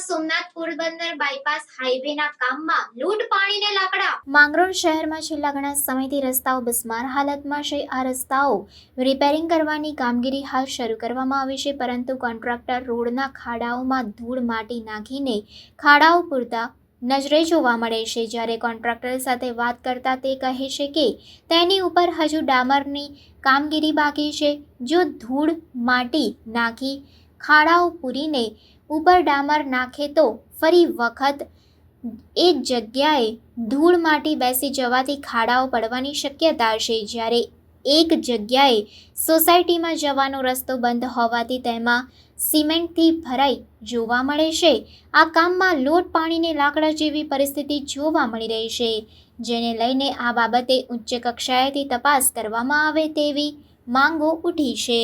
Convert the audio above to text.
Somnath Porbandar bypass હાઈવેના કામમાં લૂંટ પાણીને લાકડા. માંગરોળ શહેરમાં છેલ્લા ઘણા સમયથી રસ્તાઓ બિસ્માર હાલતમાં છે. આ રસ્તાઓ રિપેરિંગ કરવાની કામગીરી હાલ શરૂ કરવામાં આવી છે, પરંતુ કોન્ટ્રાક્ટર રોડના ખાડાઓમાં ધૂળ માટી નાખીને ખાડાઓ પૂરતા નજરે જોવા મળે છે. જ્યારે કોન્ટ્રાક્ટર સાથે વાત કરતા તે કહે છે કે તેની ઉપર હજુ ડામરની કામગીરી બાકી છે. જો ધૂળ માટી નાખી ખાડાઓ પૂરીને ઉપર ડામર નાખે તો ફરી વખત એ જગ્યાએ ધૂળ માટી બેસી જવાથી ખાડાઓ પડવાની શક્યતા છે. જ્યારે એક જગ્યાએ સોસાયટીમાં જવાનો રસ્તો બંધ હોવાથી તેમાં સિમેન્ટથી ભરાઈ જોવા મળે છે. આ કામમાં લોટ પાણીને લાકડા જેવી પરિસ્થિતિ જોવા મળી રહી છે, જેને લઈને આ બાબતે ઉચ્ચ કક્ષાએથી તપાસ કરવામાં આવે તેવી માંગો ઉઠી છે.